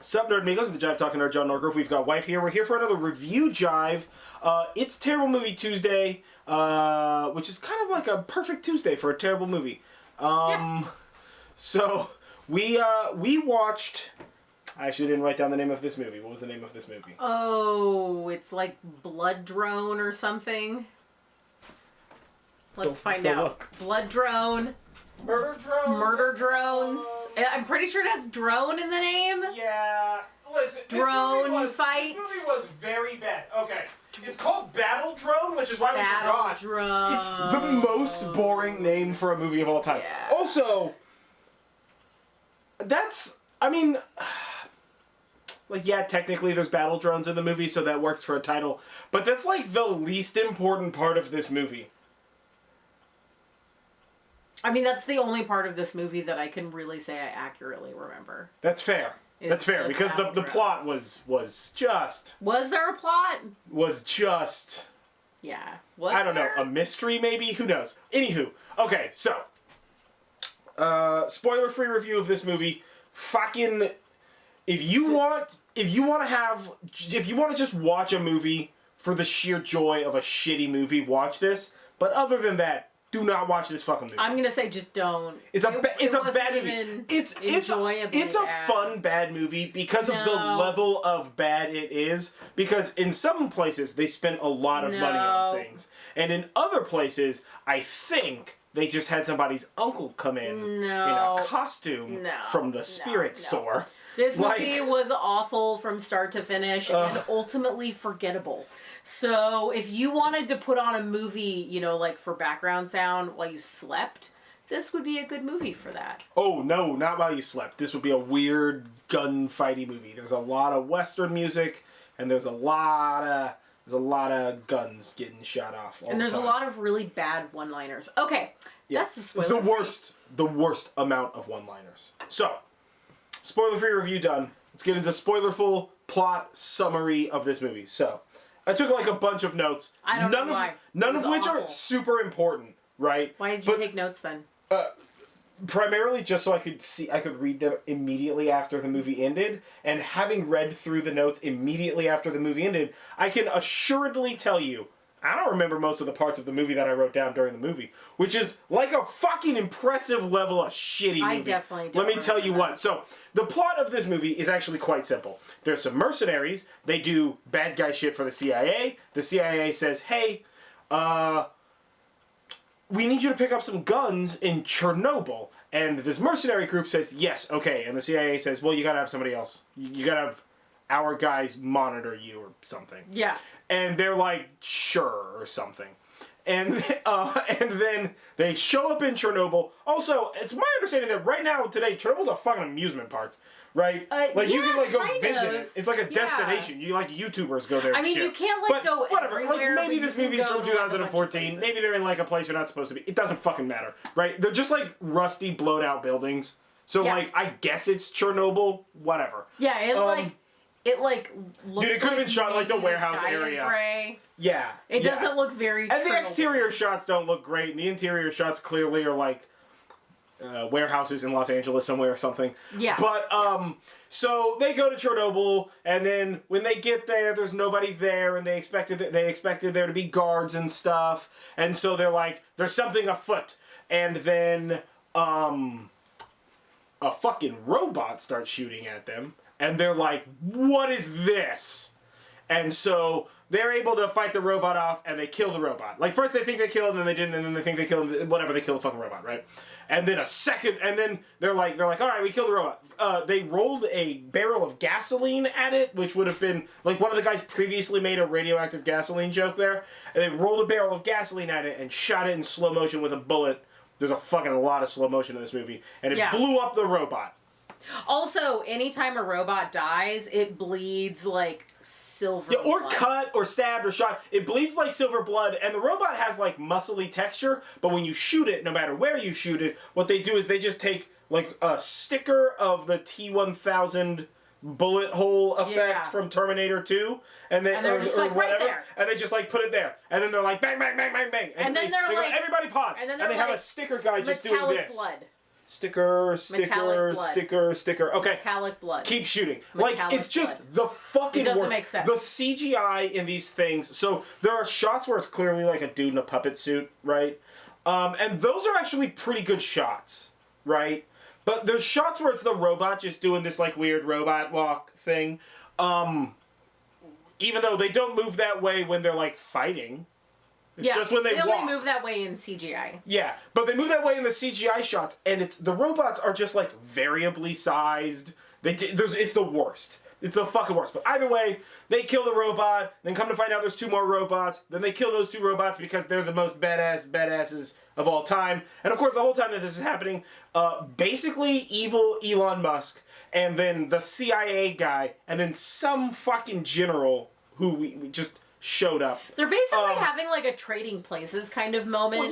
Sup, Nerdmigos, the Jive Talking Nerd, John Norgrove. We've got Wife here. We're here for another review Jive. It's Terrible Movie Tuesday, which is kind of like a perfect Tuesday for a terrible movie. So, we watched... I actually didn't write down the name of this movie. What was the name of this movie? Oh, it's like Blood Drone or something. Let's find out. Look. Blood Drone. Murder Drone. Murder Drones. I'm pretty sure it has drone in the name. Yeah. Listen, Drone fight. This movie was very bad. Okay. It's called Battle Drone, which is why we Battle forgot. Drone. It's the most boring name for a movie of all time. Yeah. Also, that's... I mean... Like, yeah, technically there's battle drones in the movie, so that works for a title. But that's, like, the least important part of this movie. I mean, that's the only part of this movie that I can really say I accurately remember. That's fair. That's fair, because the plot was just... Was there a plot? Was just... Yeah. I don't know, a mystery maybe? Who knows? Anywho, okay, so... spoiler-free review of this movie. Fucking... If you want to just watch a movie for the sheer joy of a shitty movie, watch this. But other than that, do not watch this fucking movie. I'm gonna say just don't. It's a bad movie. It's a fun bad movie because of the level of bad it is. Because in some places they spent a lot of money on things, and in other places I think they just had somebody's uncle come in a costume from the spirit store. This movie was awful from start to finish and ultimately forgettable. So if you wanted to put on a movie, you know, like for background sound while you slept, this would be a good movie for that. Oh, no, not while you slept. This would be a weird gunfighty movie. There's a lot of Western music and there's a lot of guns getting shot off all and there's the time. a lot of really bad one-liners. Okay, that's the spoiler. It's the worst amount of one-liners. So, spoiler-free review done. Let's get into spoilerful plot summary of this movie. So, I took like a bunch of notes. I don't know why. None of which are super important, right? Why did you take notes then? Primarily just so I could read them immediately after the movie ended, and having read through the notes immediately after the movie ended, I can assuredly tell you, I don't remember most of the parts of the movie that I wrote down during the movie, which is like a fucking impressive level of shitty movie. I definitely don't. Let me tell you what. So, the plot of this movie is actually quite simple. There's some mercenaries. They do bad guy shit for the CIA. The CIA says, hey, we need you to pick up some guns in Chernobyl. And this mercenary group says, yes, okay. And the CIA says, well, you gotta have somebody else. You gotta have our guys monitor you or something. Yeah. And they're like, sure, or something. And then they show up in Chernobyl. Also, it's my understanding that right now, today, Chernobyl's a fucking amusement park. Right? You can like go visit it. It's like a destination. You like YouTubers go there. I mean, you can't like go whatever. Everywhere, like maybe this movie's from 2014. Maybe they're in like a place you're not supposed to be. It doesn't fucking matter, right? They're just like rusty, blowed out buildings. So like, I guess it's Chernobyl. Whatever. Yeah, it looks. Dude, it could have been shot like the warehouse area. Gray. Yeah. It doesn't look very. And the exterior shots don't look great. And the interior shots clearly are like. Warehouses in Los Angeles somewhere or something. Yeah. But, so they go to Chernobyl, and then when they get there, there's nobody there, and they expected there to be guards and stuff, and so they're like, there's something afoot. And then, a fucking robot starts shooting at them, and they're like, what is this? And so they're able to fight the robot off, and they kill the robot. Like, first they think they killed, and then they didn't, and then they think they killed, whatever, they kill the fucking robot, right? And then they're like, all right, we killed the robot. They rolled a barrel of gasoline at it, which would have been, like, one of the guys previously made a radioactive gasoline joke there. And they rolled a barrel of gasoline at it and shot it in slow motion with a bullet. There's a fucking lot of slow motion in this movie. And it blew up the robot. Also, anytime a robot dies, it bleeds like silver blood. Or cut, or stabbed, or shot. It bleeds like silver blood, and the robot has like muscly texture, but when you shoot it, no matter where you shoot it, what they do is they just take like a sticker of the T-1000 bullet hole effect from Terminator 2, and then they're just like whatever, right there. and they just like put it there, and then they're like bang, bang, bang, bang, bang, and then they're they like go, everybody pause, and then they have like a sticker guy just doing this. Blood. Sticker. Metallic blood. Sticker. Okay. Metallic blood. Keep shooting. Metallic it's just blood. the fucking It doesn't worst. make sense. The CGI in these things. So there are shots where it's clearly like a dude in a puppet suit, right? And those are actually pretty good shots, right? But there's shots where it's the robot just doing this like weird robot walk thing. Even though they don't move that way when they're like fighting. It's just when they walk. They only move that way in CGI. Yeah, but they move that way in the CGI shots, and the robots are just like variably sized. It's the worst. It's the fucking worst. But either way, they kill the robot, then come to find out there's 2 more robots, then they kill those 2 robots because they're the most badasses of all time. And of course, the whole time that this is happening, basically evil Elon Musk, and then the CIA guy, and then some fucking general who we just showed up. They're basically having like a trading places kind of moment.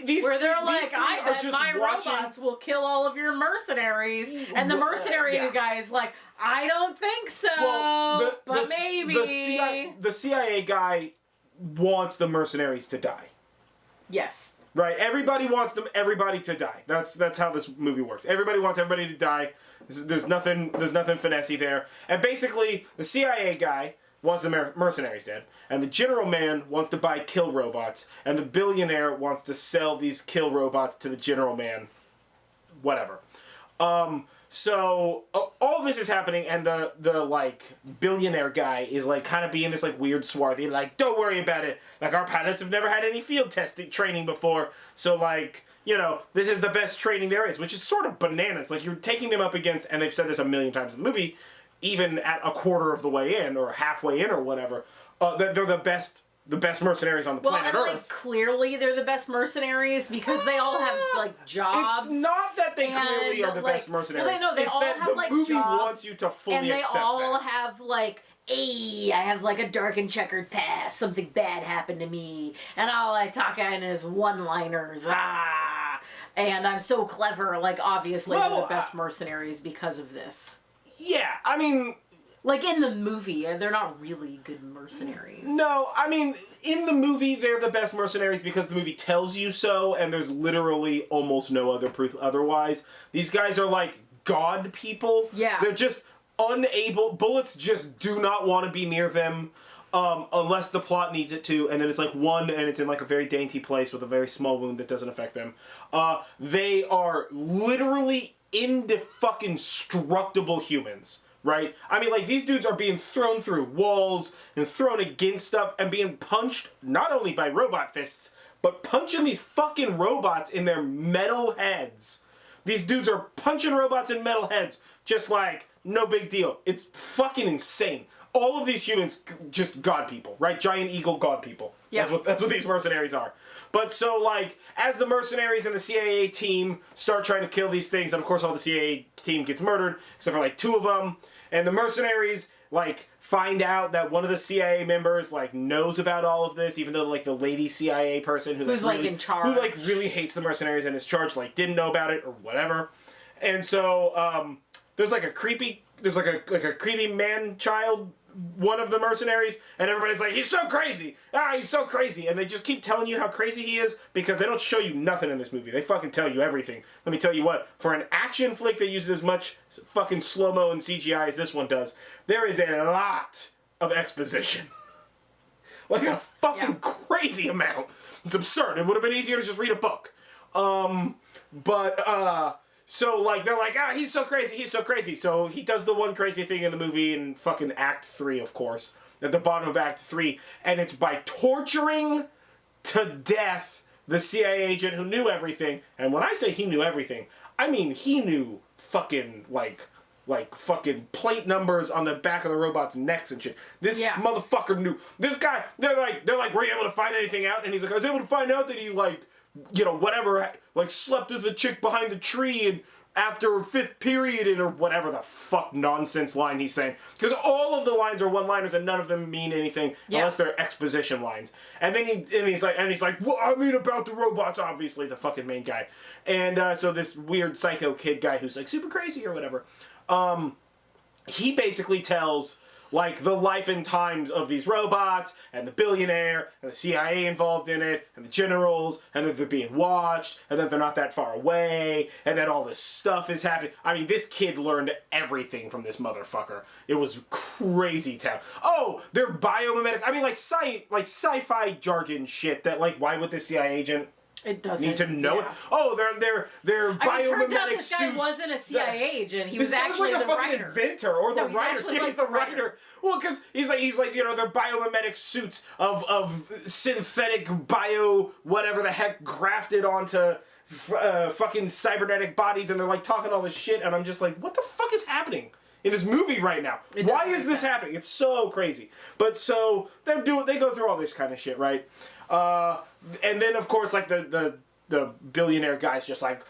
These where they're these like, I bet my robots will kill all of your mercenaries, and the mercenary guy is like, I don't think so, but maybe. The CIA guy wants the mercenaries to die. Yes. Right. Everybody wants everybody to die. That's how this movie works. Everybody wants everybody to die. There's nothing finessey there. And basically, the CIA guy wants the mercenaries dead, and the general man wants to buy kill robots, and the billionaire wants to sell these kill robots to the general man. Whatever. So all this is happening, and the like billionaire guy is like kind of being this like weird swarthy, like, don't worry about it. Like, our pilots have never had any field testing training before, so like, you know, this is the best training there is, which is sort of bananas. Like, you're taking them up against, and they've said this a million times in the movie, even at a quarter of the way in or halfway in or whatever, that they're the best mercenaries on the planet Earth. Like, clearly they're the best mercenaries because they all have like jobs. It's not that they clearly are the best mercenaries. Well, they all that have the like movie jobs, wants you to fully accept that. And they all have like, hey, I have like a dark and checkered past. Something bad happened to me, and all I talk in is one-liners. And I'm so clever. Like, obviously, they're the best mercenaries because of this. Yeah, I mean... Like, in the movie, they're not really good mercenaries. No, I mean, in the movie, they're the best mercenaries because the movie tells you so, and there's literally almost no other proof otherwise. These guys are, like, god people. Yeah. They're just unable... Bullets just do not want to be near them unless the plot needs it to, and then it's, like, one, and it's in, like, a very dainty place with a very small wound that doesn't affect them. They are literally indestructible humans, right? I mean, like, these dudes are being thrown through walls and thrown against stuff and being punched not only by robot fists, but punching these fucking robots in their metal heads. These dudes are punching robots in metal heads just like, no big deal. It's fucking insane. All of these humans, just god people, right? Giant eagle god people. Yeah. That's what these mercenaries are. But so, like, as the mercenaries and the CIA team start trying to kill these things, and of course all the CIA team gets murdered, except for, like, 2 of them, and the mercenaries, like, find out that one of the CIA members, like, knows about all of this, even though, like, the lady CIA person who's like, in charge. Who, like, really hates the mercenaries and is charged, like, didn't know about it, or whatever. And so, there's, like, a creepy man-child, one of the mercenaries, and everybody's like, he's so crazy! He's so crazy! And they just keep telling you how crazy he is, because they don't show you nothing in this movie. They fucking tell you everything. Let me tell you what, for an action flick that uses as much fucking slow-mo and CGI as this one does, there is a lot of exposition. Like a fucking crazy amount. It's absurd. It would have been easier to just read a book. So, like, they're like, he's so crazy, he's so crazy. So he does the one crazy thing in the movie in fucking Act 3, of course. At the bottom of Act 3. And it's by torturing to death the CIA agent who knew everything. And when I say he knew everything, I mean he knew fucking, like fucking plate numbers on the back of the robot's necks and shit. This motherfucker knew. This guy, they're like, were you able to find anything out? And he's like, I was able to find out that he, like, you know, whatever, like, slept with the chick behind the tree and after 5th period and or whatever the fuck nonsense line he's saying. Because all of the lines are one-liners and none of them mean anything unless they're exposition lines. And then he's like, well, I mean about the robots, obviously, the fucking main guy. And so this weird psycho kid guy who's, like, super crazy or whatever, he basically tells like the life and times of these robots and the billionaire and the CIA involved in it and the generals and that they're being watched and that they're not that far away and that all this stuff is happening. I mean, this kid learned everything from this motherfucker. It was crazy town. Oh, they're biomimetic. I mean, like sci-fi jargon shit that like, why would the CIA agent It doesn't need to know it? Oh, they're I mean, turns out biomimetic this guy suits. wasn't a CIA agent. He was This guy's actually like a the fucking writer. inventor or the No, he's writer. actually Yeah, like he's the the writer. writer. Well, because he's like you know, they're biomimetic suits of synthetic bio whatever the heck grafted onto fucking cybernetic bodies, and they're like talking all this shit, and I'm just like, what the fuck is happening in this movie right now? Why is this happening? It's so crazy. But so they go through all this kind of shit, right? And then of course like the billionaire guy's just like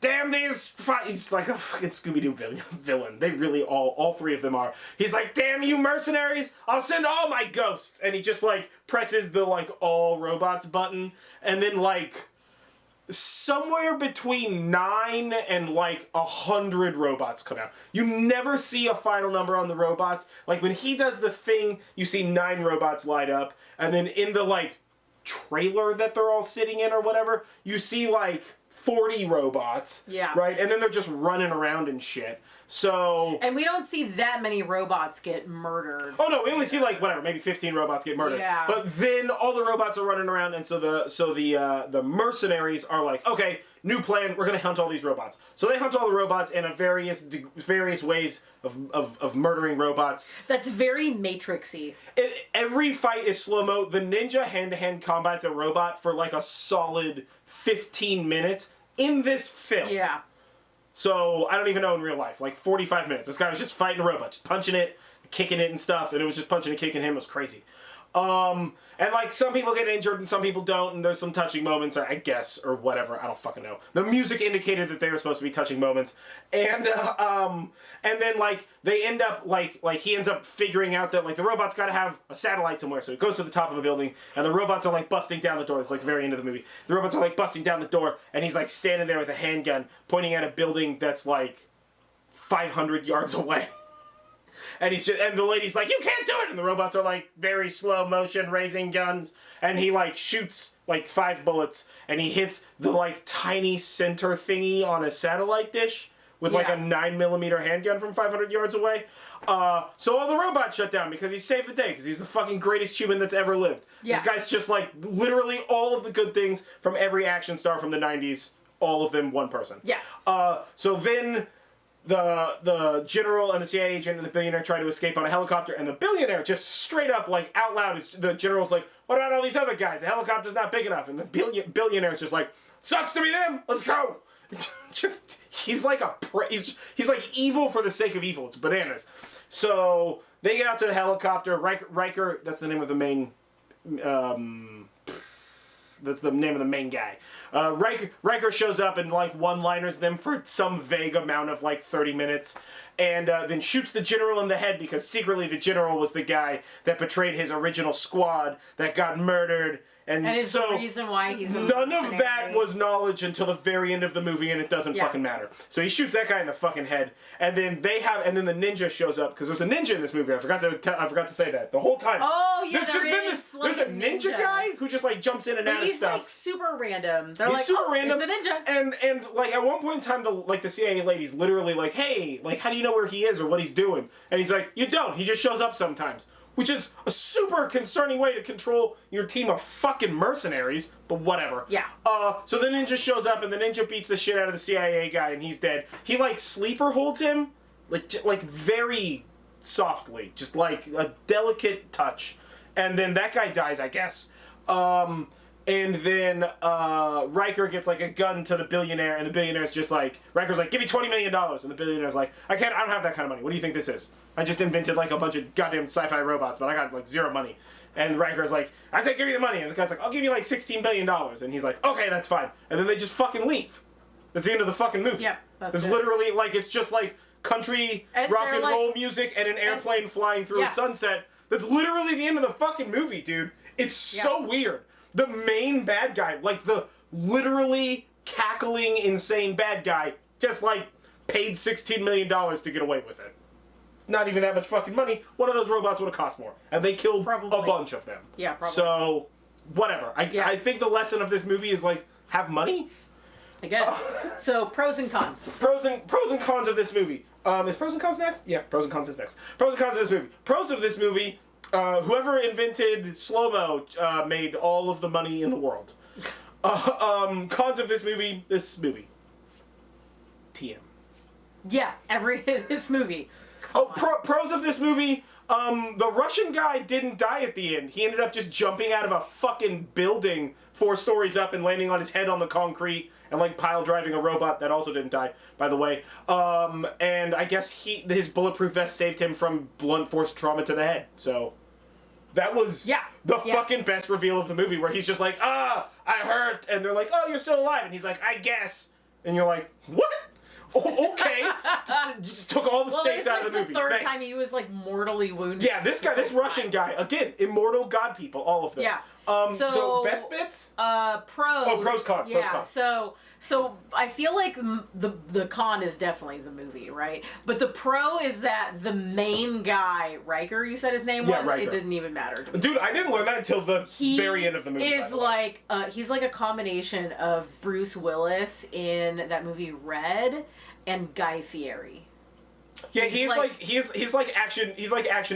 damn these he's like a fucking Scooby-Doo villain. They really all three of them are. He's like, damn you mercenaries, I'll send all my ghosts, and he just like presses the like all robots button, and then like somewhere between 9 and like 100 robots come out. You never see a final number on the robots. Like when he does the thing, you see 9 robots light up, and then in the like trailer that they're all sitting in or whatever, you see like 40 robots. Yeah. Right? And then they're just running around and shit. So... And we don't see that many robots get murdered. Oh no, we only see like whatever, maybe 15 robots get murdered. Yeah. But then all the robots are running around, and so the mercenaries are like, okay, new plan, we're gonna hunt all these robots. So they hunt all the robots in a various ways of murdering robots. That's very Matrixy. Every fight is slow-mo. The ninja hand-to-hand combats a robot for like a solid 15 minutes in this film. Yeah. So, I don't even know in real life. Like, 45 minutes. This guy was just fighting a robot. Just punching it, kicking it and stuff. And it was just punching and kicking him. It was crazy. And, like, some people get injured and some people don't. And there's some touching moments, I guess, or whatever. I don't fucking know. The music indicated that they were supposed to be touching moments. And then, like, they end up, like he ends up figuring out that, like, the robot's got to have a satellite somewhere. So he goes to the top of a building. And the robots are, like, busting down the door. It's, like, the very end of the movie. The robots are, like, busting down the door. And he's, like, standing there with a handgun pointing at a building that's, like, 500 yards away. And and the lady's like, you can't do it! And the robots are like, very slow motion, raising guns. And he like shoots like 5 bullets. And he hits the like tiny center thingy on a satellite dish with like a 9mm handgun from 500 yards away. So all the robots shut down because he saved the day. Because he's the fucking greatest human that's ever lived. Yeah. This guy's just like literally all of the good things from every action star from the 90s. All of them one person. Yeah. So then... The general and the CIA agent and the billionaire try to escape on a helicopter, and the billionaire just straight up, like, out loud, the general's like, what about all these other guys? The helicopter's not big enough. And the billionaire's just like, sucks to be them, let's go! He's like he's like evil for the sake of evil. It's bananas. So, they get out to the helicopter, Riker, that's the name of the main, that's the name of the main guy. Riker shows up and like one-liners them for some vague amount of like 30 minutes, and then shoots the general in the head because secretly the general was the guy that betrayed his original squad that got murdered. And is so the reason why he's a none of mercenary. that was knowledge until the very end of the movie, and it doesn't fucking matter. So he shoots that guy in the fucking head, and then the ninja shows up because there's a ninja in this movie. I forgot to say that the whole time. Oh yeah, There's a ninja guy who just like jumps in and out of stuff. He's like super random. They're He's like, super oh, random. it's a ninja. And like at one point in time, the CIA lady's literally like, hey, like how do you know where he is or what he's doing? And he's like, you don't. He just shows up sometimes. Which is a super concerning way to control your team of fucking mercenaries, but whatever. Yeah. So the ninja shows up, and the ninja beats the shit out of the CIA guy, and he's dead. He, like, sleeper holds him, like very softly. Just, like, a delicate touch. And then that guy dies, I guess. And then Riker gets like a gun to the billionaire, and the billionaire's just like, Riker's like, give me $20 million. And the billionaire's like, I don't have that kind of money. What do you think this is? I just invented like a bunch of goddamn sci-fi robots, but I got like zero money. And Riker's like, I said give me the money. And the guy's like, I'll give you like $16 billion. And he's like, okay, that's fine. And then they just fucking leave. That's the end of the fucking movie. Yep, that's It's it. literally like, it's just like country rock and roll music and an airplane flying through a sunset. That's literally the end of the fucking movie, dude. It's so weird. The main bad guy, like the literally cackling, insane bad guy, just like paid $16 million to get away with it. not even that much fucking money, one of those robots would have cost more. And they killed Probably. a bunch of them. Yeah, probably. So, whatever. I think the lesson of this movie is, like, have money? I guess. So, pros and cons. Pros and cons of this movie. Is pros and cons next? Yeah, pros and cons is next. Pros and cons of this movie. Pros of this movie, whoever invented slow-mo made all of the money in the world. Cons of this movie. TM. Yeah, this movie. Pros of this movie, the Russian guy didn't die at the end. He ended up just jumping out of a fucking building 4 stories up and landing on his head on the concrete and, like, pile driving a robot that also didn't die, by the way. And I guess his bulletproof vest saved him from blunt force trauma to the head. So that was the fucking best reveal of the movie, where he's just like, I hurt. And they're like, oh, you're still alive. And he's like, I guess. And you're like, what? Oh, okay. Just took all the stakes out of the movie. The third Thanks. time he was, like, mortally wounded. Yeah, this Russian guy, again, immortal god people, all of them. Yeah. So best bits? Pros. Oh, pros, cons. Yeah. Pros, cons. So I feel like the con is definitely the movie, right? But the pro is that the main guy, Riker, you said his name was? Riker. It didn't even matter to me. Dude, I didn't learn that until the very end of the movie. He's like a combination of Bruce Willis in that movie Red and Guy Fieri. Yeah, he's like action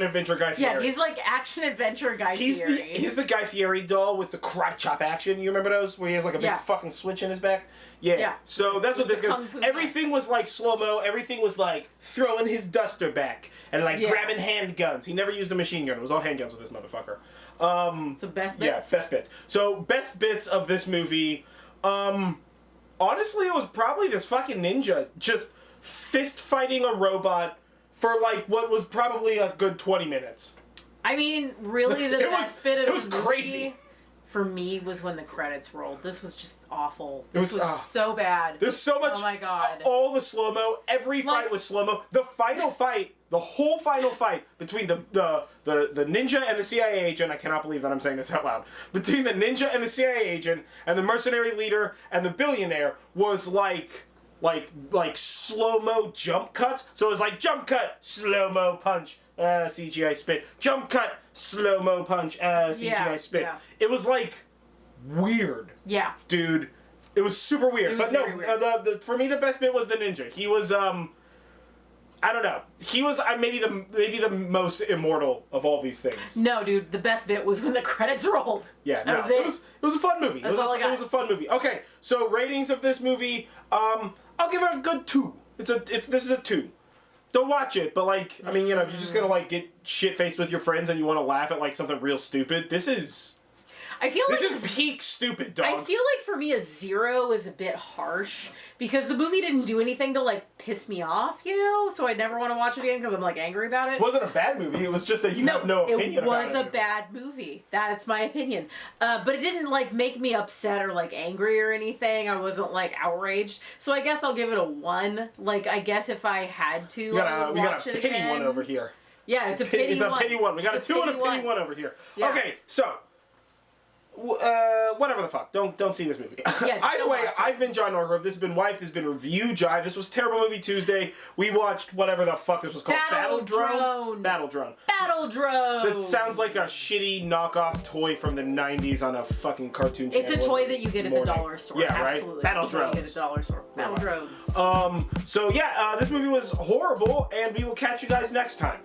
adventure Guy Fieri. Yeah, he's like action adventure Guy Fieri. He's the Guy Fieri doll with the karate chop action. You remember those? Where he has like a big fucking switch in his back? Yeah. So that's what this goes. Everything was like slow-mo. Everything was like throwing his duster back and like grabbing handguns. He never used a machine gun. It was all handguns with this motherfucker. So best bits? Yeah, best bits. So best bits of this movie. Honestly, it was probably this fucking ninja just fist fighting a robot for like what was probably a good 20 minutes. I mean, really the best bit of it was the movie crazy. For me was when the credits rolled. This was just awful. This was so bad. There's so much. Oh my god. All the slow-mo, every fight was slow-mo. The final fight, the whole final fight between the ninja and the CIA agent, I cannot believe that I'm saying this out loud, between the ninja and the CIA agent and the mercenary leader and the billionaire was like slow-mo jump cuts. So it was like jump cut, slow-mo punch, CGI spit. Jump cut, slow-mo punch, CGI spit. Yeah. It was like weird. Yeah. Dude, it was super weird. But no, weird. For me the best bit was the ninja. He was I don't know. He was maybe the most immortal of all these things. No, dude, the best bit was when the credits rolled. Yeah, no, it was a fun movie. That's all I got. It was a fun movie. Okay, so ratings of this movie, I'll give it a good 2. This is a 2. Don't watch it, but like, I mean, you know, if you're just gonna like get shit faced with your friends and you want to laugh at like something real stupid, this is peak stupid, dog. I feel like for me a 0 is a bit harsh because the movie didn't do anything to like piss me off, you know. So I never want to watch it again because I'm like angry about it. It wasn't a bad movie. It was just that you have no opinion about it. It was a bad movie. That's my opinion. But it didn't like make me upset or like angry or anything. I wasn't like outraged. So I guess I'll give it a 1. Like I guess if I had to, I would watch it again. We got a pity one over here. Yeah, it's a pity one. It's a pity one. We got a 2 and a pity one over here. Yeah. Okay, so. Whatever the fuck. Don't see this movie. Yeah, either way, I've been John Norgrove. This has been Wife. This has been Review Jive. This was Terrible Movie Tuesday. We watched whatever the fuck this was called. Battle Drone. That sounds like a shitty knockoff toy from the 90s on a fucking cartoon channel. It's a toy that you get at the dollar store. Yeah, absolutely. Right? Battle Drones. You get at the dollar store. Battle Drones. So yeah, this movie was horrible, and we will catch you guys next time.